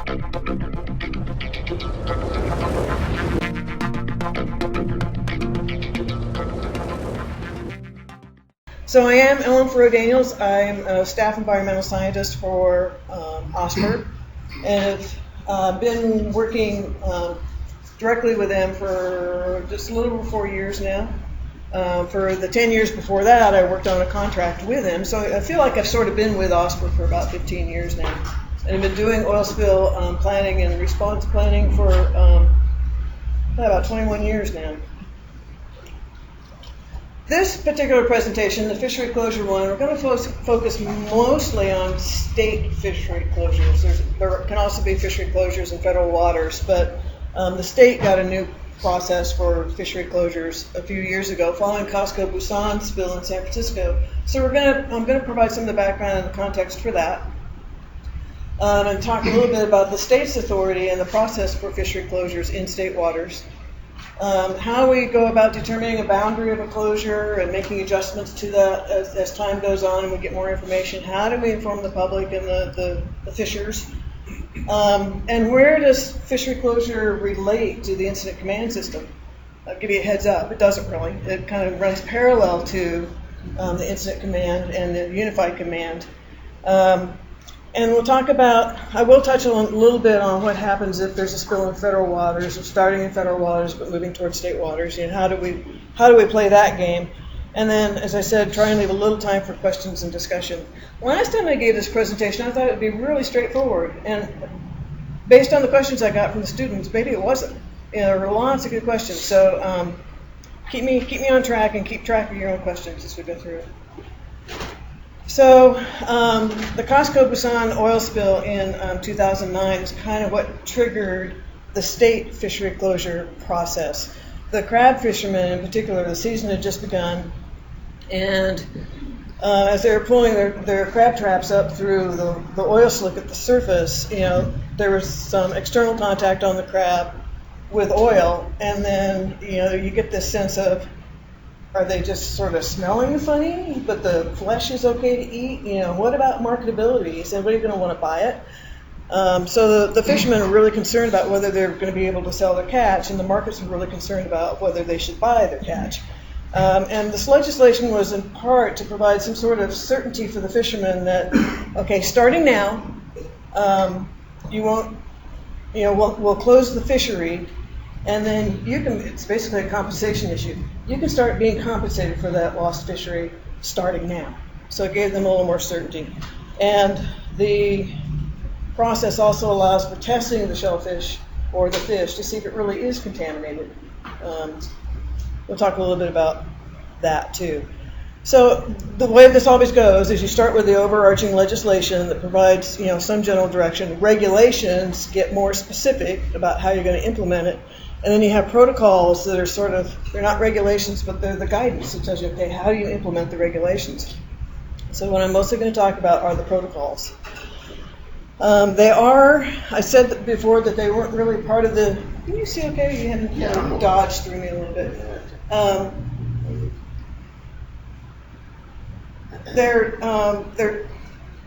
So I am Ellen Farrow-Daniels. I'm a staff environmental scientist for OSPR, and have been working directly with them for just a little over 4 years now. For the 10 years before that, I worked on a contract with them, so I feel like I've sort of been with OSPR for about 15 years now. And I've been doing oil spill planning and response planning for about 21 years now. This particular presentation, the fishery closure one, we're going to focus mostly on state fishery closures. There can also be fishery closures in federal waters, but the state got a new process for fishery closures a few years ago following Costco Busan spill in San Francisco. So I'm going to provide some of the background and the context for that, and talk a little bit about the state's authority and the process for fishery closures in state waters. How we go about determining a boundary of a closure and making adjustments to that as time goes on and we get more information. How do we inform the public and the fishers? And where does fishery closure relate to the incident command system? I'll give you a heads up, it doesn't really. It kind of runs parallel to the incident command and the unified command. And we'll talk about, I will touch a little bit on what happens if there's a spill in federal waters, or starting in federal waters but moving towards state waters. You know, how do we play that game? And then, as I said, try and leave a little time for questions and discussion. Last time I gave this presentation, I thought it would be really straightforward. And based on the questions I got from the students, maybe it wasn't. You know, there were lots of good questions. So keep me on track and keep track of your own questions as we go through it. So the Costco Busan oil spill in 2009 is kind of what triggered the state fishery closure process. The crab fishermen in particular, the season had just begun, and as they were pulling their crab traps up through the oil slick at the surface, you know, there was some external contact on the crab with oil, and then, you know, you get this sense of, are they just sort of smelling funny, but the flesh is okay to eat? You know, what about marketability? Is anybody going to want to buy it? So the fishermen are really concerned about whether they're going to be able to sell their catch, and the markets are really concerned about whether they should buy their catch. And this legislation was in part to provide some sort of certainty for the fishermen that, okay, starting now, we'll close the fishery, and then it's basically a compensation issue. You can start being compensated for that lost fishery starting now. So it gave them a little more certainty. And the process also allows for testing the shellfish or the fish to see if it really is contaminated. We'll talk a little bit about that too. So the way this always goes is you start with the overarching legislation that provides, you know, some general direction. Regulations get more specific about how you're going to implement it. And then you have protocols that are sort of, they're not regulations, but they're the guidance that tells you, okay, how do you implement the regulations? So what I'm mostly going to talk about are the protocols. I said before that they weren't really part of the, can you see okay? You had to dodge through me a little bit.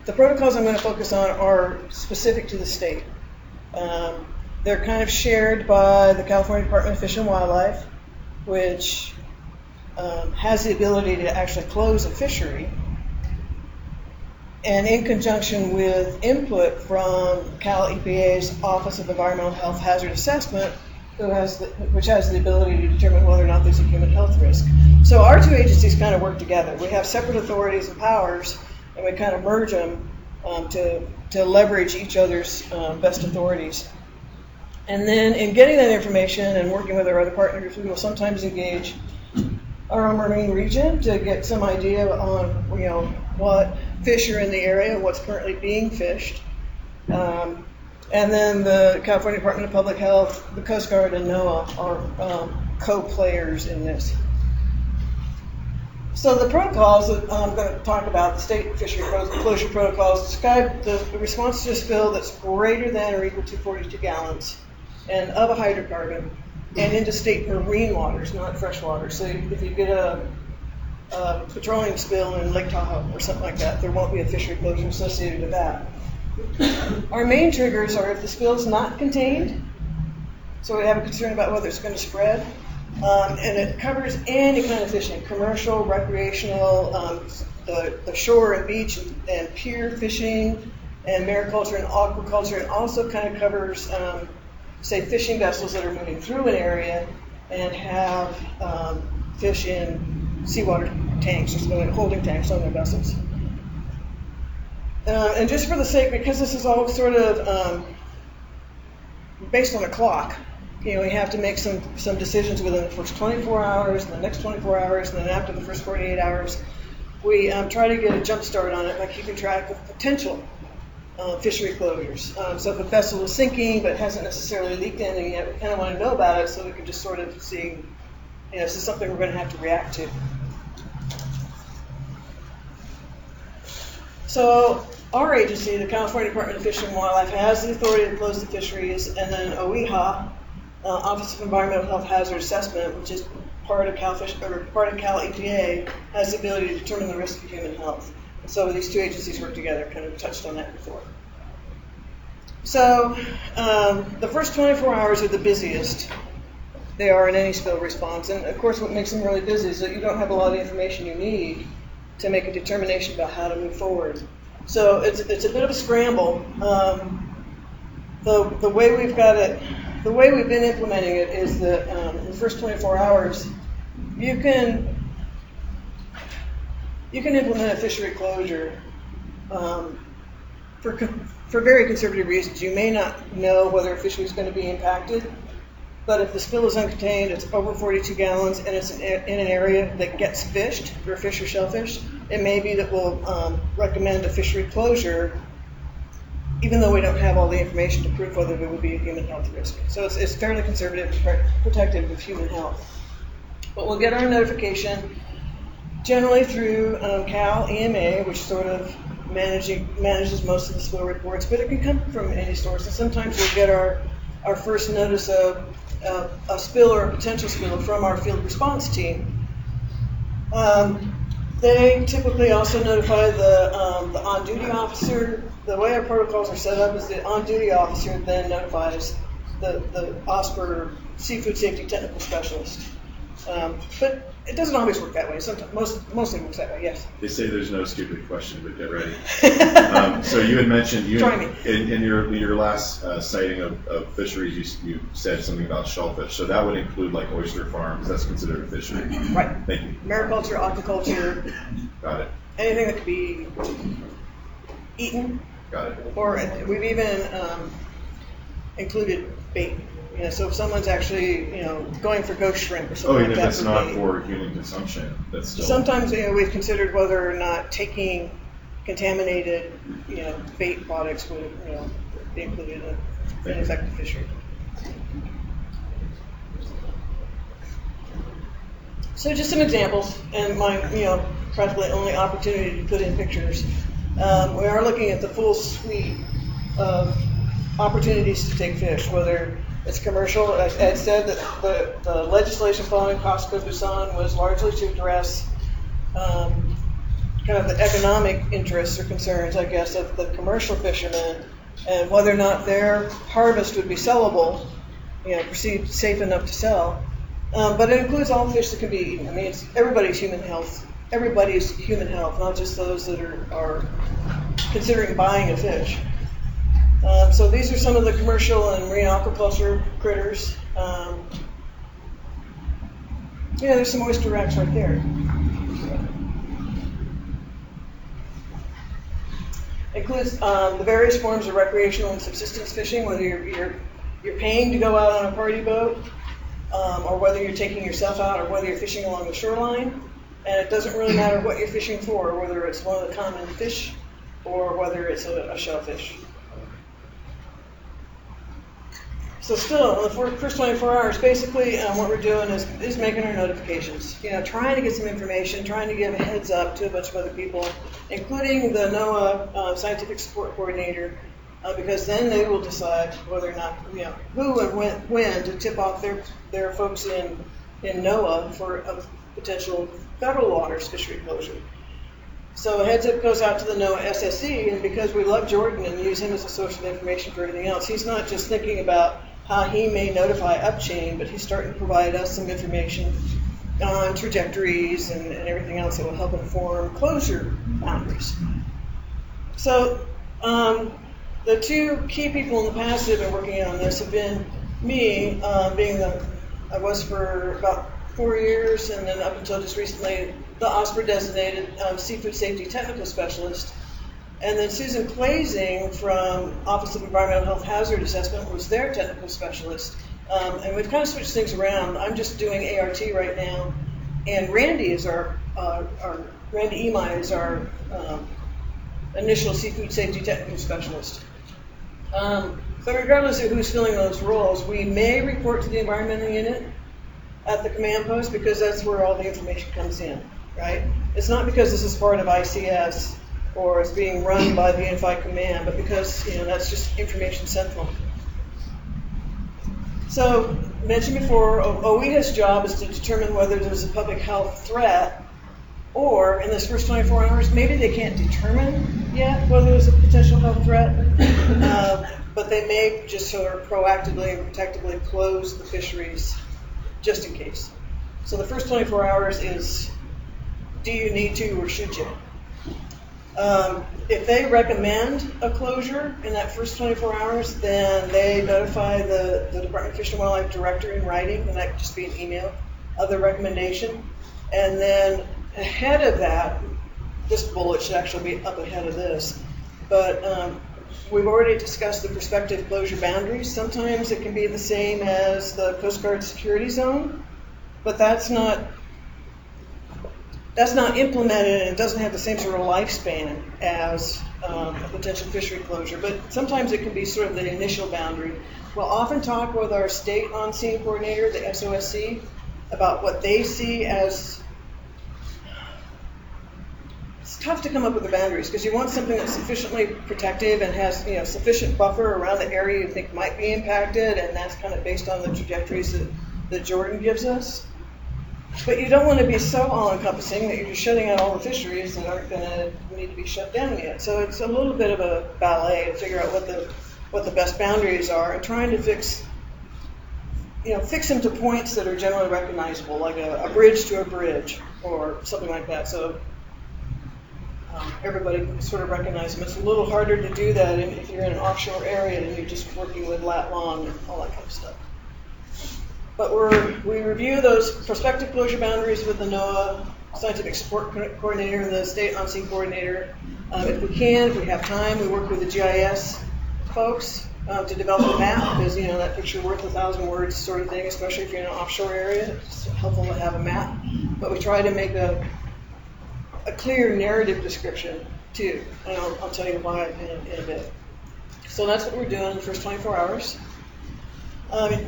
The protocols I'm going to focus on are specific to the state. They're kind of shared by the California Department of Fish and Wildlife, which has the ability to actually close a fishery, and in conjunction with input from Cal EPA's Office of Environmental Health Hazard Assessment, which has the ability to determine whether or not there's a human health risk. So our two agencies kind of work together. We have separate authorities and powers, and we kind of merge them to leverage each other's best authorities. And then in getting that information and working with our other partners, we will sometimes engage our own marine region to get some idea on, you know, what fish are in the area, what's currently being fished. And then the California Department of Public Health, the Coast Guard, and NOAA are co-players in this. So the protocols that I'm going to talk about, the state fishery closure protocols, describe the response to a spill that's greater than or equal to 42 gallons and of a hydrocarbon and into state marine waters, not fresh water. So if you get a petroleum spill in Lake Tahoe or something like that, there won't be a fishery closure associated with that. Our main triggers are if the spill is not contained, so we have a concern about whether it's going to spread, and it covers any kind of fishing, commercial, recreational, the shore and beach and pier fishing, and mariculture and aquaculture, and also kind of covers, say, fishing vessels that are moving through an area and have fish in seawater tanks, or holding tanks on their vessels. And just for the sake, because this is all sort of based on a clock, we have to make some decisions within the first 24 hours, and the next 24 hours, and then after the first 48 hours. We try to get a jump start on it by keeping track of potential fishery closures. So if a vessel is sinking but hasn't necessarily leaked anything yet, we kind of want to know about it so we can just sort of see, this is something we're going to have to react to. So our agency, the California Department of Fish and Wildlife, has the authority to close the fisheries, and then OEHA, Office of Environmental Health Hazard Assessment, which is part of Cal EPA, has the ability to determine the risk of human health. And so these two agencies work together, kind of touched on that before. So the first 24 hours are the busiest they are in any spill response. And of course what makes them really busy is that you don't have a lot of the information you need to make a determination about how to move forward. So it's a bit of a scramble. The way we've got it, the way we've been implementing it is that in the first 24 hours, you can implement a fishery closure for very conservative reasons. You may not know whether a fishery is going to be impacted, but if the spill is uncontained, it's over 42 gallons, and it's in an area that gets fished for fish or shellfish, it may be that we'll recommend a fishery closure, even though we don't have all the information to prove whether there would be a human health risk. So it's fairly conservative, protective of human health. But we'll get our notification generally through Cal EMA, which sort of manages most of the spill reports, but it can come from any source. And sometimes we'll get our first notice of a spill or a potential spill from our field response team. They typically also notify the on-duty officer. The way our protocols are set up is the on-duty officer then notifies the OSPR seafood safety technical specialist. But it doesn't always work that way. Sometimes, mostly it works that way, yes. They say there's no stupid question, but get ready. So you had mentioned, in your last sighting of fisheries, you said something about shellfish. So that would include like oyster farms. That's considered a fishery. Right. Thank you. Mariculture, aquaculture. Got it. Anything that could be eaten. Got it. Or we've even included bait. So if someone's actually, going for ghost shrimp or something like that. Oh, that's not for human consumption. That's still. Sometimes, we've considered whether or not taking contaminated, bait products would, be included in an effective fishery. So just some examples, and my, practically only opportunity to put in pictures. We are looking at the full suite of opportunities to take fish, whether it's commercial. As Ed said, that the legislation following Costco-Busan was largely to address kind of the economic interests or concerns, I guess, of the commercial fishermen and whether or not their harvest would be sellable, perceived safe enough to sell. But it includes all fish that can be eaten. I mean, it's everybody's human health, not just those that are considering buying a fish. So these are some of the commercial and marine aquaculture critters. There's some oyster racks right there. Includes the various forms of recreational and subsistence fishing, whether you're paying to go out on a party boat, or whether you're taking yourself out, or whether you're fishing along the shoreline. And it doesn't really matter what you're fishing for, whether it's one of the common fish or whether it's a shellfish. So still, in the first 24 hours, basically what we're doing is making our notifications. Trying to get some information, trying to give a heads up to a bunch of other people, including the NOAA Scientific Support Coordinator, because then they will decide whether or not, who and when to tip off their folks in NOAA for a potential federal waters fishery closure. So a heads up goes out to the NOAA SSE, and because we love Jordan and use him as a source of information for everything else, he's not just thinking about how he may notify upchain, but he's starting to provide us some information on trajectories and everything else that will help inform closure boundaries. So the two key people in the past that have been working on this have been me, I was for about 4 years, and then up until just recently, the OSPR designated seafood safety technical specialist. And then Susan Clazing from Office of Environmental Health Hazard Assessment was their technical specialist. And we've kind of switched things around. I'm just doing ART right now, and Randy is Randy Imai is our initial seafood safety technical specialist. But regardless of who's filling those roles, we may report to the environmental unit at the command post because that's where all the information comes in, right? It's not because this is part of ICS or it's being run by the Unified Command, but because that's just information central. So, mentioned before, OEHA's job is to determine whether there's a public health threat, or in this first 24 hours, maybe they can't determine yet whether there's a potential health threat, but they may just sort of proactively and protectively close the fisheries just in case. So the first 24 hours is, do you need to or should you? If they recommend a closure in that first 24 hours, then they notify the Department of Fish and Wildlife director in writing, and that could just be an email of the recommendation. And then ahead of that, this bullet should actually be up ahead of this, but we've already discussed the prospective closure boundaries. Sometimes it can be the same as the Coast Guard security zone, but that's not implemented, and it doesn't have the same sort of lifespan as a potential fishery closure. But sometimes it can be sort of the initial boundary. We'll often talk with our state on-scene coordinator, the SOSC, about what they see as. It's tough to come up with the boundaries because you want something that's sufficiently protective and has sufficient buffer around the area you think might be impacted, and that's kind of based on the trajectories that Jordan gives us. But you don't want to be so all-encompassing that you're just shutting out all the fisheries that aren't going to need to be shut down yet. So it's a little bit of a ballet to figure out what the best boundaries are, and trying to fix them to points that are generally recognizable, like a bridge to a bridge or something like that. So everybody can sort of recognize them. It's a little harder to do that if you're in an offshore area and you're just working with lat long and all that kind of stuff. But we review those prospective closure boundaries with the NOAA Scientific Support Coordinator and the State On-Scene Coordinator. If we have time, we work with the GIS folks to develop a map, because that picture worth 1,000 words sort of thing, especially if you're in an offshore area. It's helpful to have a map. But we try to make a clear narrative description too, and I'll tell you why in a bit. So that's what we're doing in the first 24 hours.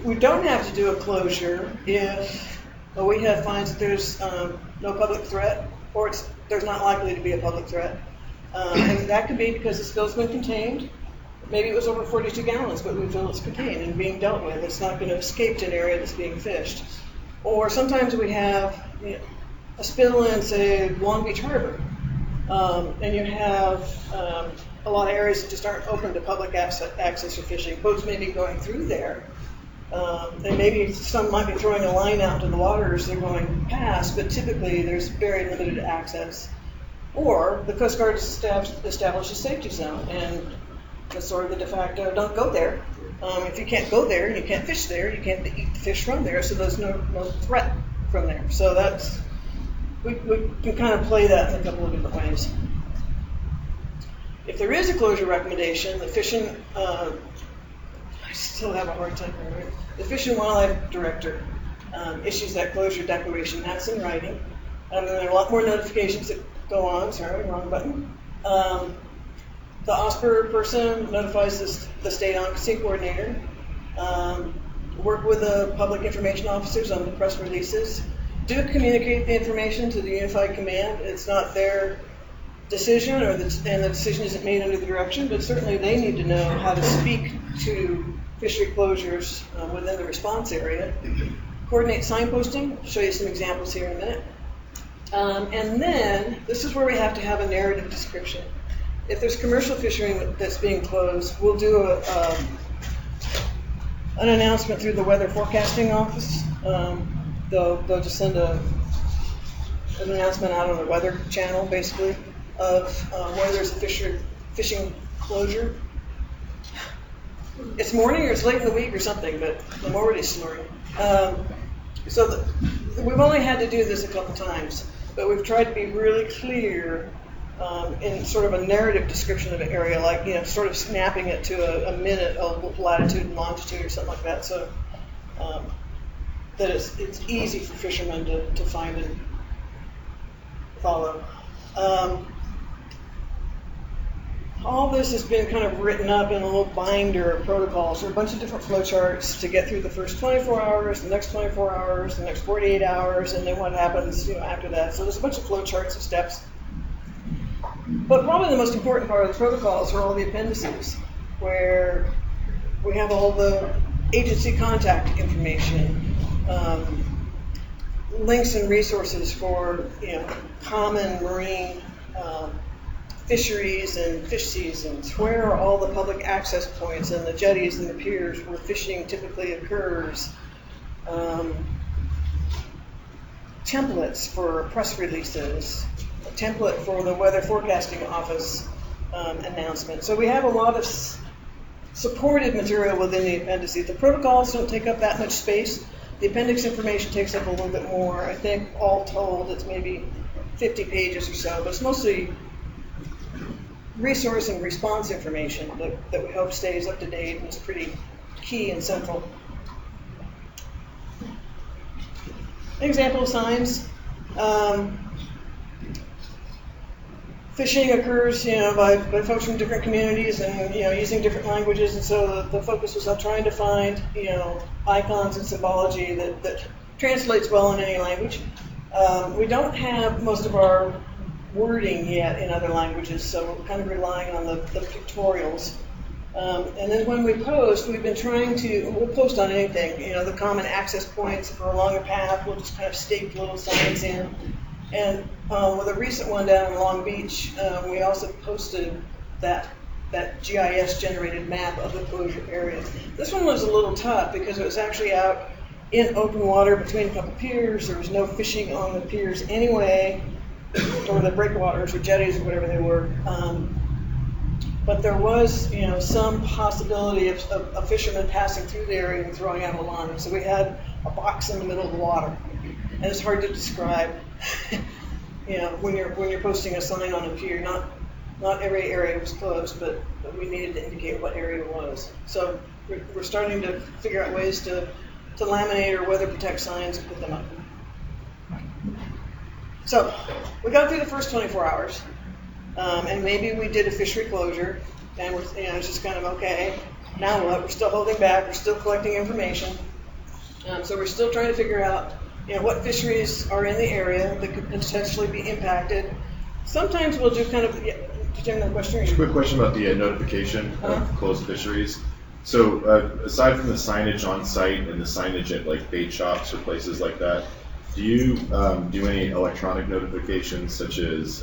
We don't have to do a closure if OEHA finds that there's no public threat, or there's not likely to be a public threat. And that could be because the spill's been contained. Maybe it was over 42 gallons, but we feel it's contained and being dealt with. It's not going to escape to an area that's being fished. Or sometimes we have a spill in, say, Long Beach Harbor, and you have a lot of areas that just aren't open to public access for fishing. Boats may be going through there, and maybe some might be throwing a line out into the water as they're going past, but typically there's very limited access. Or the Coast Guard established a safety zone, and it's sort of the de facto, don't go there. If you can't go there, you can't fish there, you can't eat the fish from there, so there's no threat from there. So that's, we can kind of play that in a couple of different ways. If there is a closure recommendation, the fishing, I still have a hard time remembering. The Fish and Wildlife Director issues that closure declaration. That's in writing. And then there are a lot more notifications that go on. Sorry, wrong button. The OSPR person notifies the state on-scene coordinator. Work with the public information officers on the press releases. Do communicate the information to the Unified Command. It's not their decision, and the decision isn't made under the direction, but certainly they need to know how to speak to fishery closures within the response area. Coordinate signposting. I'll show you some examples here in a minute. And then, this is where we have to have a narrative description. If there's commercial fishing that's being closed, we'll do an announcement through the weather forecasting office. They'll just send an announcement out on the weather channel, basically, of where there's a fishing closure. It's morning or it's late in the week or something, but I'm already snoring. We've only had to do this a couple times, but we've tried to be really clear in sort of a narrative description of an area, like, sort of snapping it to a minute of latitude and longitude or something like that, so that it's easy for fishermen to find and follow. All this has been kind of written up in a little binder of protocols, or a bunch of different flowcharts to get through the first 24 hours, the next 24 hours, the next 48 hours, and then what happens after that. So there's a bunch of flowcharts of steps. But probably the most important part of the protocols are all the appendices, where we have all the agency contact information, links and resources for common marine fisheries and fish seasons. Where are all the public access points and the jetties and the piers where fishing typically occurs? Templates for press releases, a template for the weather forecasting office announcement. So we have a lot of supported material within the appendices. The protocols don't take up that much space. The appendix information takes up a little bit more. I think all told it's maybe 50 pages or so, but it's mostly resource and response information that we hope stays up to date and is pretty key and central. An example of signs. Fishing occurs, by folks from different communities and, using different languages, and so the focus was on trying to find, icons and symbology that translates well in any language. We don't have most of our wording yet in other languages, so we're kind of relying on the pictorials. And then when we post, we've been trying to, we'll post on anything, the common access points. If we're along a path, we'll just kind of stake little signs in. And with a recent one down in Long Beach, we also posted that GIS-generated map of the closure area. This one was a little tough because it was actually out in open water between a couple piers. There was no fishing on the piers anyway, or the breakwaters or jetties or whatever they were. But there was, some possibility of a fisherman passing through the area and throwing out a line. So we had a box in the middle of the water, and it's hard to describe. When you're posting a sign on a pier, not every area was closed, but we needed to indicate what area it was. So we're starting to figure out ways to laminate or weather protect signs and put them up. So we got through the first 24 hours, and maybe we did a fishery closure, and it's just kind of okay. Now what? We're still holding back. We're still collecting information. So we're still trying to figure out, what fisheries are in the area that could potentially be impacted. Sometimes we'll do kind of, Jim, the question. Just a quick question about the notification of closed fisheries. So aside from the signage on site and the signage at like bait shops or places like that, do you do any electronic notifications, such as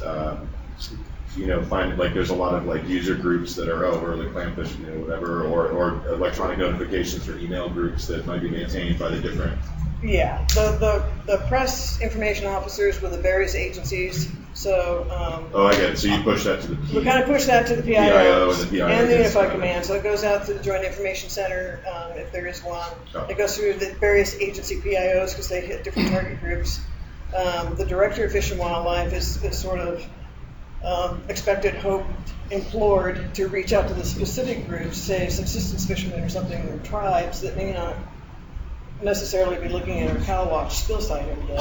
find like there's a lot of like user groups that are over the clamfish, whatever, or electronic notifications or email groups that might be maintained by the different? Yeah, the press information officers with the various agencies. So I get it. So you push that to the we kind of push that to the PIO and the Unified Command. So it goes out to the Joint Information Center if there is one. Oh. It goes through the various agency PIOs because they hit different target groups. The Director of Fish and Wildlife is sort of expected, hoped, implored to reach out to the specific groups, say subsistence fishermen or something, or tribes that may not necessarily be looking at our cow watch spill site every day.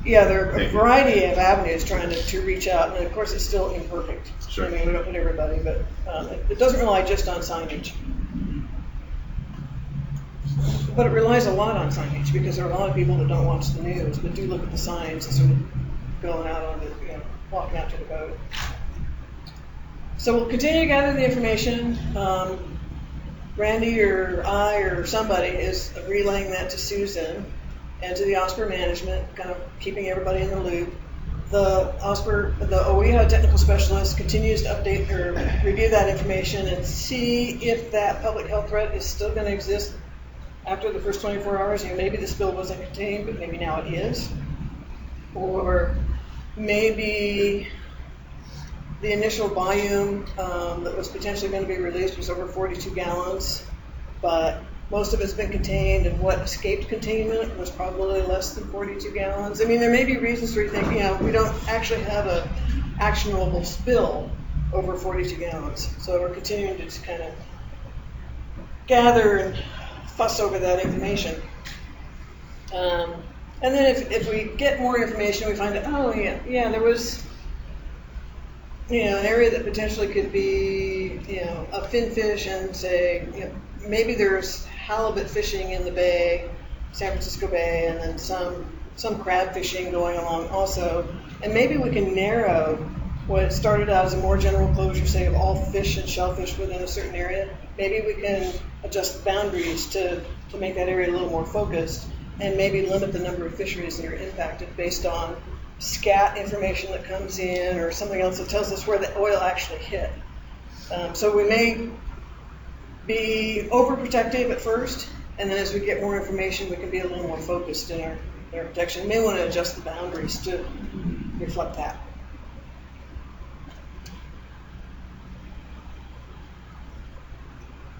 There are a variety of avenues trying to reach out, and of course it's still imperfect. Sure. I mean, we don't hit everybody, but it doesn't rely just on signage. But it relies a lot on signage because there are a lot of people that don't watch the news, but do look at the signs and sort of going out on the, walking out to the boat. So we'll continue to gather the information. Randy or I or somebody is relaying that to Susan. and to the OSPR management, kind of keeping everybody in the loop. The OEHA technical specialist continues to update or review that information and see if that public health threat is still going to exist after the first 24 hours. Maybe the spill wasn't contained, but maybe now it is. Or maybe the initial volume that was potentially going to be released was over 42 gallons, but most of it's been contained, and what escaped containment was probably less than 42 gallons. I mean, there may be reasons where you think, we don't actually have an actionable spill over 42 gallons. So we're continuing to just kind of gather and fuss over that information. And then if we get more information, we find out, there was, an area that potentially could be, a finfish, and say, maybe there's halibut fishing in the bay, San Francisco Bay, and then some crab fishing going along also. And maybe we can narrow what started out as a more general closure, say, of all fish and shellfish within a certain area. Maybe we can adjust the boundaries to make that area a little more focused, and maybe limit the number of fisheries that are impacted based on scat information that comes in or something else that tells us where the oil actually hit. So we may be overprotective at first, and then as we get more information, we can be a little more focused in our protection. We may want to adjust the boundaries to reflect that.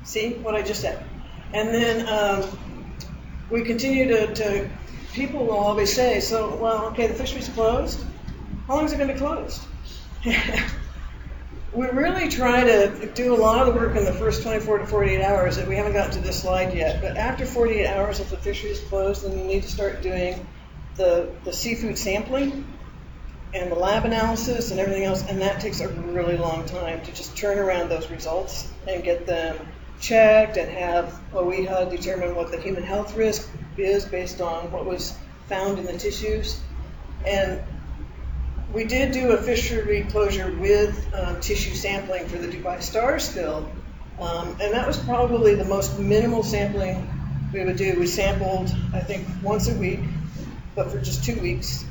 See what I just said? And then we continue to people will always say, the fishery's closed. How long is it going to be closed? We really try to do a lot of the work in the first 24 to 48 hours. We haven't gotten to this slide yet, but after 48 hours, if the fishery is closed, then you need to start doing the seafood sampling and the lab analysis and everything else, and that takes a really long time to just turn around those results and get them checked and have OEHA determine what the human health risk is based on what was found in the tissues. And we did do a fishery closure with tissue sampling for the Dubai Star spill, and that was probably the most minimal sampling we would do. We sampled, I think, once a week, but for just 2 weeks.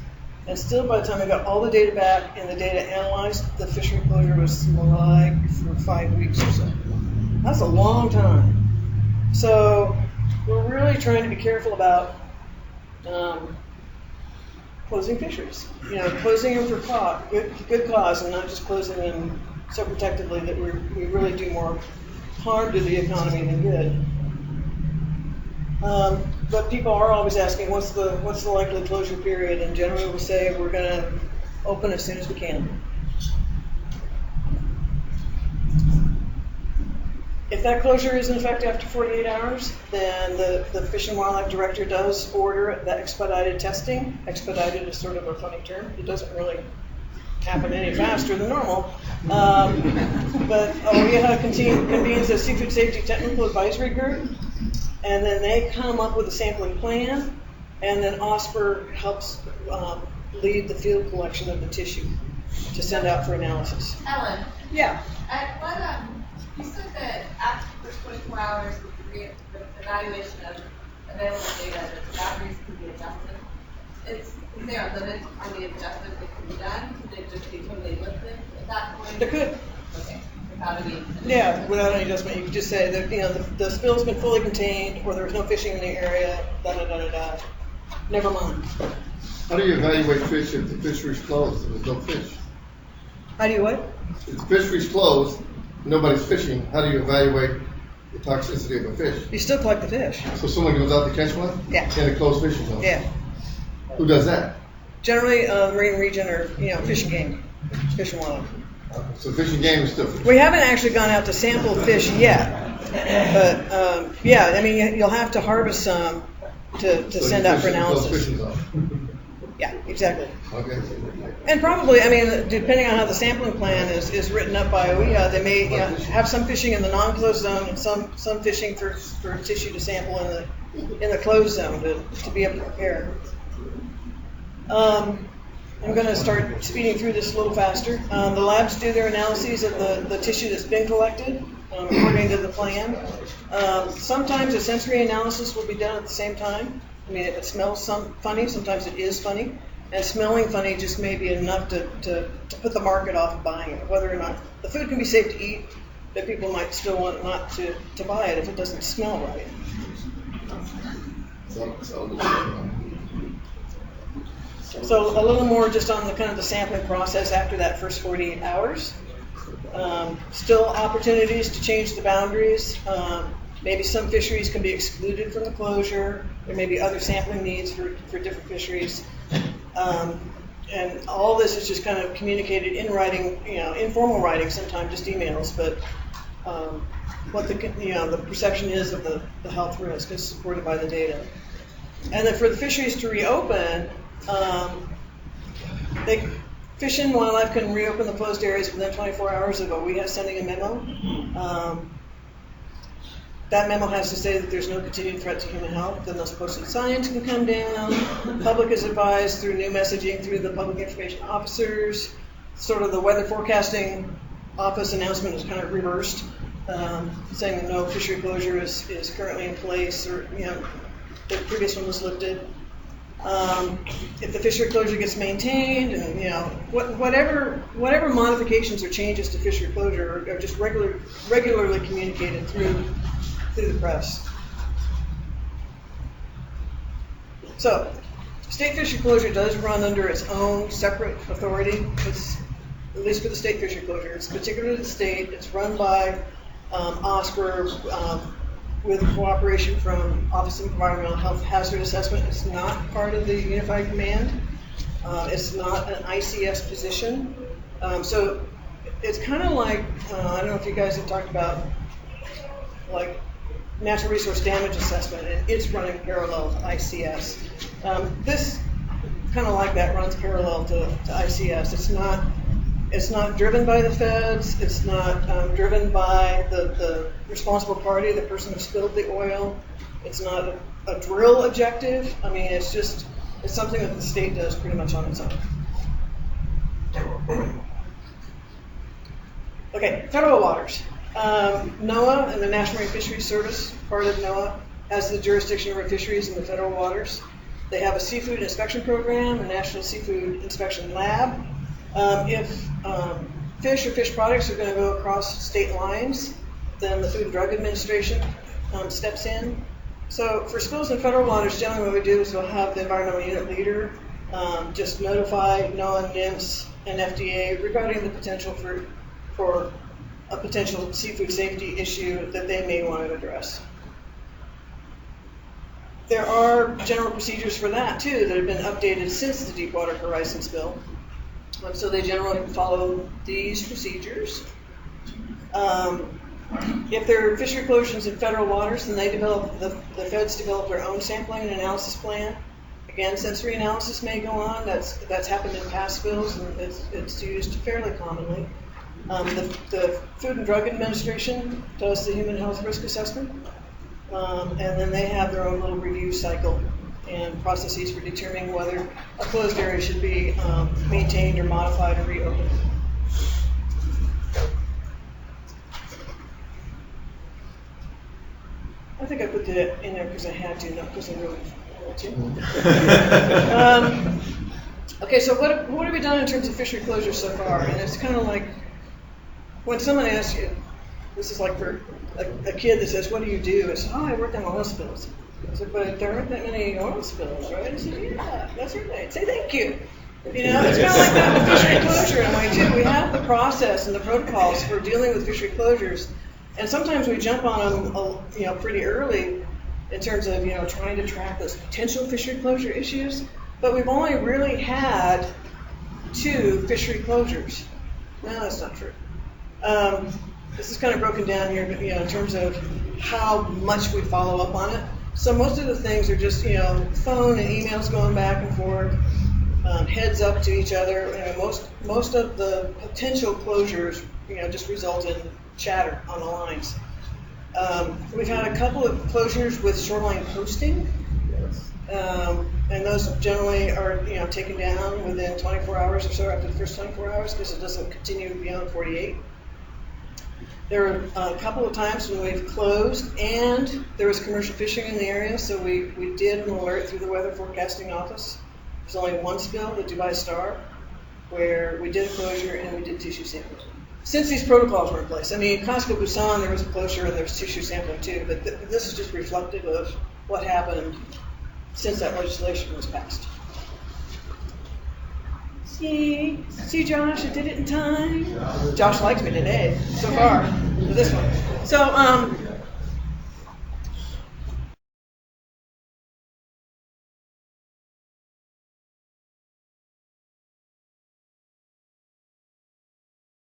And still, by the time we got all the data back and the data analyzed, the fishery closure was like for 5 weeks or so. That's a long time. So we're really trying to be careful about closing fisheries. Closing them for good cause, and not just closing them so protectively that we really do more harm to the economy than good. But people are always asking, what's the likely closure period? And generally we'll say we're going to open as soon as we can. If that closure is in effect after 48 hours, then the Fish and Wildlife Director does order the expedited testing. Expedited is sort of a funny term. It doesn't really happen any faster than normal. But OEHA convenes a Seafood Safety Technical Advisory Group, and then they come up with a sampling plan, and then OSPR helps lead the field collection of the tissue to send out for analysis. Ellen? Yeah? You said that after the first 24 hours, the evaluation of available data, the boundaries can be adjusted. Is there a limit on the adjustment that can be done? Could it just be totally lifted at that point? There could. Okay. Without any adjustment? Yeah, without any adjustment. You could just say that the spill's been fully contained, or there was no fishing in the area, da-da-da-da-da. Never mind. How do you evaluate fish if the fishery's closed and there's no fish? How do you what? If the fishery's closed, nobody's fishing, how do you evaluate the toxicity of a fish? You still collect the fish. So someone goes out to catch one? Yeah. In a closed fishing zone? Yeah. Who does that? Generally, Marine Region or Fish and Game, Fish and Wildlife. So fish and game is still fish. We haven't actually gone out to sample fish yet, but you'll have to harvest some to send out for analysis. Yeah, exactly. Okay. And probably, depending on how the sampling plan is written up by OEHA, they may have some fishing in the non-closed zone and some fishing for tissue to sample in the closed zone to be able to compare. I'm going to start speeding through this a little faster. The labs do their analyses of the tissue that's been collected according to the plan. Sometimes a sensory analysis will be done at the same time. I mean, if it smells funny, sometimes it is funny, and smelling funny just may be enough to put the market off buying it. Whether or not the food can be safe to eat, but people might still want not to buy it if it doesn't smell right. So a little more just on the kind of the sampling process after that first 48 hours. Still opportunities to change the boundaries. Maybe some fisheries can be excluded from the closure. There may be other sampling needs for different fisheries. And all this is just kind of communicated in writing, informal writing, sometimes just emails, but what the perception is of the health risk is supported by the data. And then for the fisheries to reopen, Fish and Wildlife can reopen the closed areas within 24 hours of we have sending a memo. That memo has to say that there's no continued threat to human health. Then those posted signs can come down. The public is advised through new messaging through the public information officers. Sort of the weather forecasting office announcement is kind of reversed, saying that no fishery closure is currently in place, or the previous one was lifted. If the fishery closure gets maintained, and whatever modifications or changes to fishery closure are just regularly communicated through the press. So, state fishery closure does run under its own separate authority, at least for the state fishery closure. It's particular to the state. It's run by OSPR with cooperation from Office of Environmental Health Hazard Assessment. It's not part of the Unified Command. It's not an ICS position. So it's kind of like, I don't know if you guys have talked about like natural resource damage assessment, and it's running parallel to ICS. This kind of like that runs parallel to ICS. It's not driven by the feds. It's not driven by the responsible party, the person who spilled the oil. It's not a drill objective. I mean, it's something that the state does pretty much on its own. Okay, federal waters. NOAA and the National Marine Fisheries Service, part of NOAA, has the jurisdiction over fisheries in the federal waters. They have a seafood inspection program, a National Seafood Inspection Lab. If fish or fish products are going to go across state lines, then the Food and Drug Administration steps in. So for spills in federal waters, generally what we do is we'll have the environmental unit leader just notify NOAA, NIMS, and FDA regarding the potential for a potential seafood safety issue that they may want to address. There are general procedures for that too that have been updated since the Deepwater Horizon spill. So they generally follow these procedures. If there are fishery closures in federal waters, then the feds develop their own sampling and analysis plan. Again, sensory analysis may go on. That's happened in past spills, and it's used fairly commonly. The Food and Drug Administration does the human health risk assessment, and then they have their own little review cycle and processes for determining whether a closed area should be maintained or modified or reopened. I think I put that in there because I had to, not because I really wanted to. Okay, so what have we done in terms of fishery closure so far? And it's kind of like when someone asks you, this is like for a kid that says, "What do you do?" It's, "Oh, I work on oil spills." I said, "But there aren't that many oil spills, right?" I said, "Yeah, that's right. Say thank you." It's kind of like that with fishery closure in a way too. We have the process and the protocols for dealing with fishery closures, and sometimes we jump on them, pretty early in terms of trying to track those potential fishery closure issues. But we've only really had 2 fishery closures. No, that's not true. This is kind of broken down here, in terms of how much we follow up on it. So most of the things are just, phone and emails going back and forth, heads up to each other. And most of the potential closures, just result in chatter on the lines. We've had a couple of closures with shoreline posting, and those generally are, taken down within 24 hours or so after the first 24 hours because it doesn't continue beyond 48. There were a couple of times when we've closed and there was commercial fishing in the area, so we did an alert through the weather forecasting office. There's only one spill, the Dubai Star, where we did a closure and we did tissue sampling. Since these protocols were in place, I mean, Costco Busan, there was a closure and there's tissue sampling too, but this is just reflective of what happened since that legislation was passed. See, Josh, I did it in time. Josh likes me today, so far, for this one. So,